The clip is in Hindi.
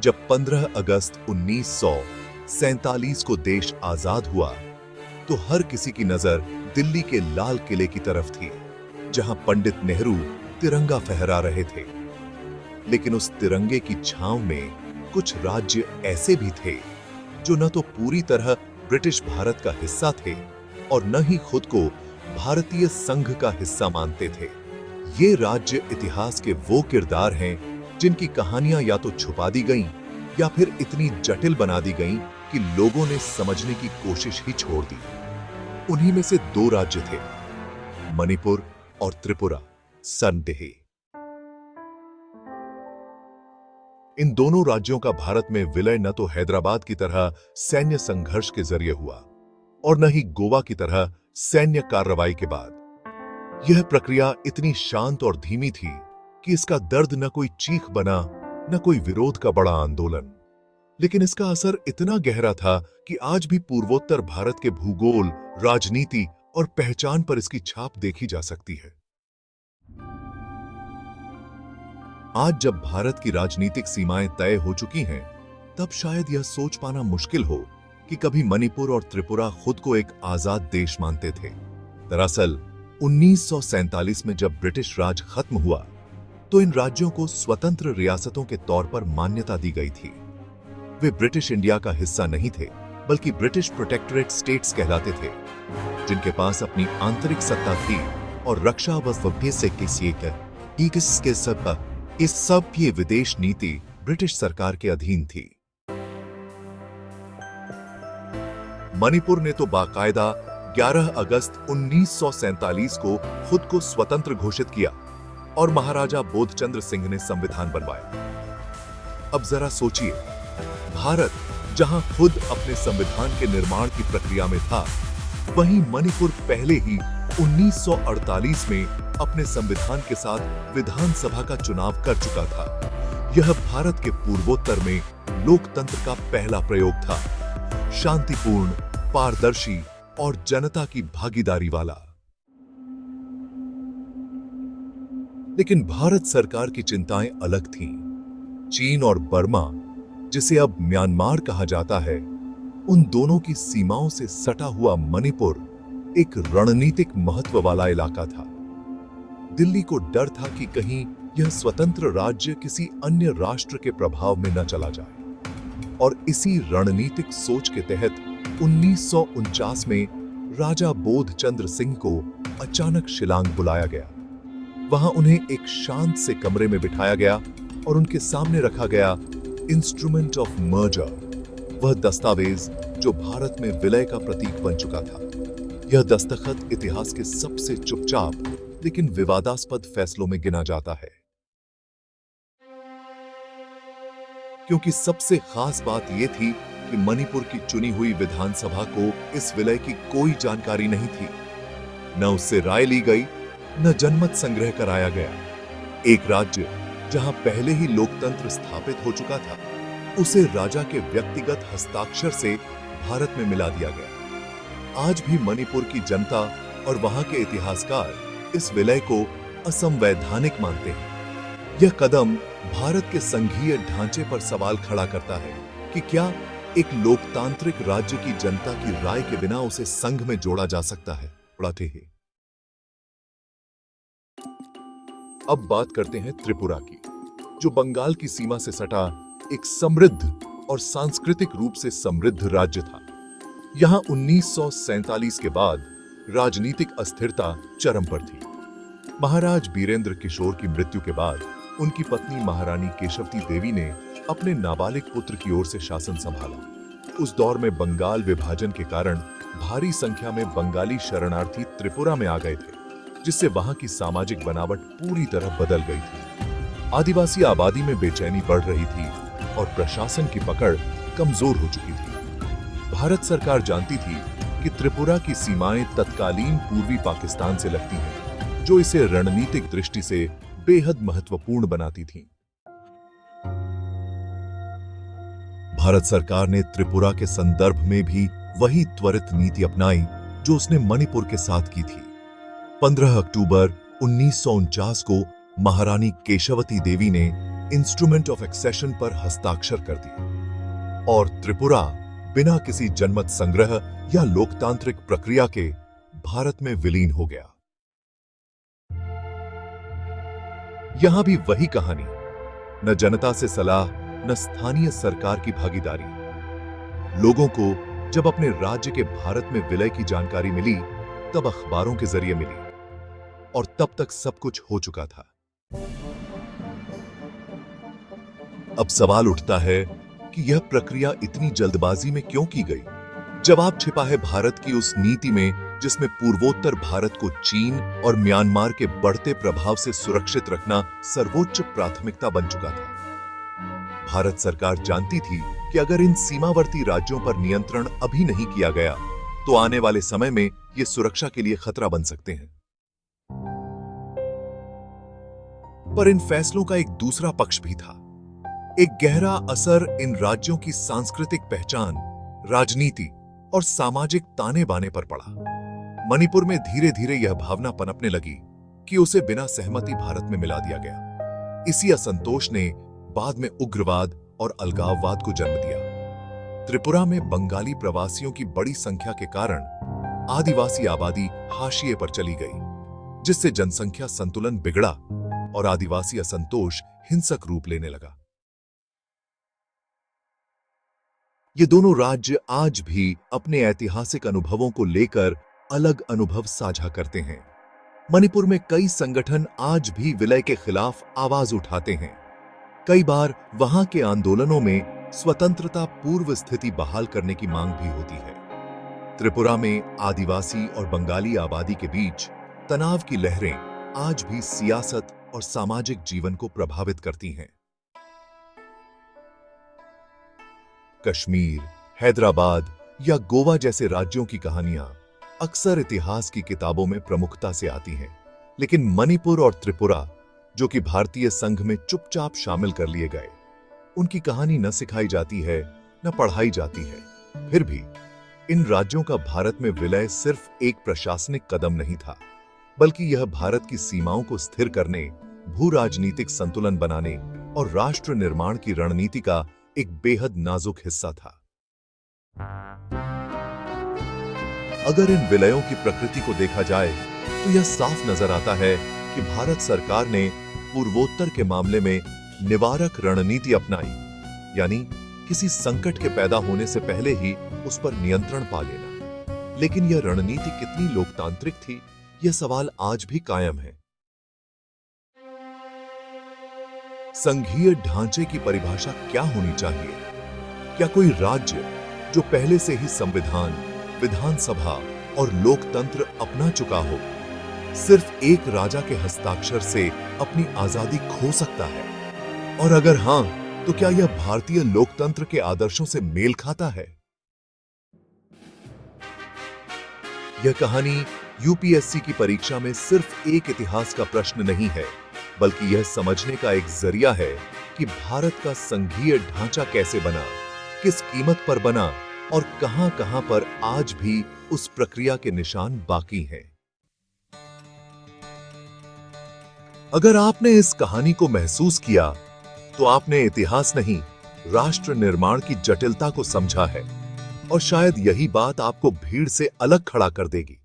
जब 15 अगस्त 1947 को देश आजाद हुआ तो हर किसी की नजर दिल्ली के लाल किले की तरफ थी, जहां पंडित नेहरू तिरंगा फहरा रहे थे। लेकिन उस तिरंगे की छांव में कुछ राज्य ऐसे भी थे जो न तो पूरी तरह ब्रिटिश भारत का हिस्सा थे और न ही खुद को भारतीय संघ का हिस्सा मानते थे। ये राज्य इतिहास के वो किरदार हैं जिनकी कहानियां या तो छुपा दी गईं या फिर इतनी जटिल बना दी गईं कि लोगों ने समझने की कोशिश ही छोड़ दी। उन्हीं में से दो राज्य थे, मणिपुर और त्रिपुरा। संदेह इन दोनों राज्यों का भारत में विलय न तो हैदराबाद की तरह सैन्य संघर्ष के जरिए हुआ और न ही गोवा की तरह सैन्य कार्रवाई के बाद। यह प्रक्रिया इतनी शांत और धीमी थी कि इसका दर्द न कोई चीख बना न कोई विरोध का बड़ा आंदोलन, लेकिन इसका असर इतना गहरा था कि आज भी पूर्वोत्तर भारत के भूगोल, राजनीति और पहचान पर इसकी छाप देखी जा सकती है। आज जब भारत की राजनीतिक सीमाएं तय हो चुकी हैं, तब शायद यह सोच पाना मुश्किल हो कि कभी मणिपुर और त्रिपुरा खुद को एक आजाद देश मानते थे। दरअसल 1947 में जब ब्रिटिश राज खत्म हुआ तो इन राज्यों को स्वतंत्र रियासतों के तौर पर मान्यता दी गई थी। वे ब्रिटिश इंडिया का हिस्सा नहीं थे, बल्कि ब्रिटिश प्रोटेक्टोरेट स्टेट्स कहलाते थे, जिनके पास अपनी आंतरिक सत्ता थी और रक्षा व इस सब की विदेश नीति ब्रिटिश सरकार के अधीन थी। मणिपुर ने तो बाकायदा 11 अगस्त 1947 को खुद को स्वतंत्र घोषित किया और महाराजा बोधचंद्र सिंह ने संविधान बनवाया। अब जरा सोचिए, भारत जहां खुद अपने संविधान के निर्माण की प्रक्रिया में था, वहीं मणिपुर पहले ही 1948 में अपने संविधान के साथ विधानसभा का चुनाव कर चुका था। यह भारत के पूर्वोत्तर में लोकतंत्र का पहला प्रयोग था, शांतिपूर्ण, पारदर्शी और जनता की भागीदारी वाला। लेकिन भारत सरकार की चिंताएं अलग थीं। चीन और बर्मा, जिसे अब म्यांमार कहा जाता है, उन दोनों की सीमाओं से सटा हुआ मणिपुर एक रणनीतिक महत्व वाला इलाका था। दिल्ली को डर था कि कहीं यह स्वतंत्र राज्य किसी अन्य राष्ट्र के प्रभाव में न चला जाए, और इसी रणनीतिक सोच के तहत 1949 में राजा बोधचंद्र सिंह को अचानक शिलांग बुलाया गया। वहां उन्हें एक शांत से कमरे में बिठाया गया और उनके सामने रखा गया इंस्ट्रूमेंट ऑफ मर्जर, वह दस्तावेज जो भारत में विलय का प्रतीक बन चुका था। यह दस्तखत इतिहास के सबसे चुपचाप लेकिन विवादास्पद फैसलों में गिना जाता है, क्योंकि सबसे खास बात यह थी कि मणिपुर की चुनी हुई विधानसभा को इस विलय की कोई जानकारी नहीं थी। न उससे राय ली गई, न जनमत संग्रह कराया गया। एक राज्य जहां पहले ही लोकतंत्र स्थापित हो चुका था, उसे राजा के व्यक्तिगत हस्ताक्षर से भारत में मिला दिया गया। आज भी मणिपुर की जनता और वहां के इतिहासकार इस विलय को असंवैधानिक मानते हैं। यह कदम भारत के संघीय ढांचे पर सवाल खड़ा करता है कि क्या एक लोकतांत्रिक राज्य की जनता की राय के बिना उसे संघ में जोड़ा जा सकता है। उड़ाते हैं। अब बात करते हैं त्रिपुरा की, जो बंगाल की सीमा से सटा एक समृद्ध और सांस्कृतिक रूप से समृद्ध राज्य था। यहां 1947 के बाद राजनीतिक अस्थिरता चरम पर थी। महाराज बीरेंद्र किशोर की मृत्यु के बाद उनकी पत्नी महारानी केशवती देवी ने अपने नाबालिग पुत्र की ओर से शासन संभाला। उस दौर में बंगाल विभाजन के कारण भारी संख्या में बंगाली शरणार्थी त्रिपुरा में आ गए थे, जिससे वहां की सामाजिक बनावट पूरी तरह बदल गई थी। आदिवासी आबादी में बेचैनी बढ़ रही थी और प्रशासन की पकड़ कमजोर हो चुकी थी। भारत सरकार जानती थी कि त्रिपुरा की सीमाएं तत्कालीन पूर्वी पाकिस्तान से लगती हैं, जो इसे रणनीतिक दृष्टि से बेहद महत्वपूर्ण बनाती थीं। भारत सरकार ने त्रिपुरा के संदर्भ में भी वही त्वरित नीति अपनाई जो उसने मणिपुर के साथ की थी। 15 अक्टूबर 1949 को महारानी केशवती देवी ने इंस्ट्रूमेंट ऑफ एक्सेशन पर हस्ताक्षर कर दिए और त्रिपुरा बिना किसी जनमत संग्रह या लोकतांत्रिक प्रक्रिया के भारत में विलीन हो गया। यहां भी वही कहानी, न जनता से सलाह, न स्थानीय सरकार की भागीदारी। लोगों को जब अपने राज्य के भारत में विलय की जानकारी मिली, तब अखबारों के जरिए मिली और तब तक सब कुछ हो चुका था। अब सवाल उठता है कि यह प्रक्रिया इतनी जल्दबाजी में क्यों की गई? जवाब छिपा है भारत की उस नीति में जिसमें पूर्वोत्तर भारत को चीन और म्यांमार के बढ़ते प्रभाव से सुरक्षित रखना सर्वोच्च प्राथमिकता बन चुका था। भारत सरकार जानती थी कि अगर इन सीमावर्ती राज्यों पर नियंत्रण अभी नहीं किया गया तो आने वाले समय में ये सुरक्षा के लिए खतरा बन सकते हैं। पर इन फैसलों का एक दूसरा पक्ष भी था। एक गहरा असर इन राज्यों की सांस्कृतिक पहचान, राजनीति और सामाजिक ताने बाने पर पड़ा। मणिपुर में धीरे धीरे यह भावना पनपने लगी कि उसे बिना सहमति भारत में मिला दिया गया। इसी असंतोष ने बाद में उग्रवाद और अलगाववाद को जन्म दिया। त्रिपुरा में बंगाली प्रवासियों की बड़ी संख्या के कारण आदिवासी आबादी हाशिए पर चली गई, जिससे जनसंख्या संतुलन बिगड़ा और आदिवासी असंतोष हिंसक रूप लेने लगा। ये दोनों राज्य आज भी अपने ऐतिहासिक अनुभवों को लेकर अलग अनुभव साझा करते हैं। मणिपुर में कई संगठन आज भी विलय के खिलाफ आवाज उठाते हैं। कई बार वहां के आंदोलनों में स्वतंत्रता पूर्व स्थिति बहाल करने की मांग भी होती है। त्रिपुरा में आदिवासी और बंगाली आबादी के बीच तनाव की लहरें आज भी सियासत और सामाजिक जीवन को प्रभावित करती हैं। कश्मीर, हैदराबाद या गोवा जैसे राज्यों की कहानियां अक्सर इतिहास की किताबों में प्रमुखता से आती हैं, लेकिन मणिपुर और त्रिपुरा, जो कि भारतीय संघ में चुपचाप शामिल कर लिए गए, उनकी कहानी न सिखाई जाती है न पढ़ाई जाती है। फिर भी इन राज्यों का भारत में विलय सिर्फ एक प्रशासनिक कदम नहीं था, बल्कि यह भारत की सीमाओं को स्थिर करने, भू राजनीतिक संतुलन बनाने और राष्ट्र निर्माण की रणनीति का एक बेहद नाजुक हिस्सा था। अगर इन विलयों की प्रकृति को देखा जाए तो यह साफ नजर आता है कि भारत सरकार ने पूर्वोत्तर के मामले में निवारक रणनीति अपनाई, यानी किसी संकट के पैदा होने से पहले ही उस पर नियंत्रण पा लेना। लेकिन यह रणनीति कितनी लोकतांत्रिक थी, यह सवाल आज भी कायम है। संघीय ढांचे की परिभाषा क्या होनी चाहिए? क्या कोई राज्य जो पहले से ही संविधान, विधानसभा और लोकतंत्र अपना चुका हो, सिर्फ एक राजा के हस्ताक्षर से अपनी आजादी खो सकता है? और अगर हां, तो क्या यह भारतीय लोकतंत्र के आदर्शों से मेल खाता है? यह कहानी यूपीएससी की परीक्षा में सिर्फ एक इतिहास का प्रश्न नहीं है, बल्कि यह समझने का एक जरिया है कि भारत का संघीय ढांचा कैसे बना, किस कीमत पर बना और कहां-कहां पर आज भी उस प्रक्रिया के निशान बाकी हैं। अगर आपने इस कहानी को महसूस किया, तो आपने इतिहास नहीं, राष्ट्र निर्माण की जटिलता को समझा है, और शायद यही बात आपको भीड़ से अलग खड़ा कर देगी।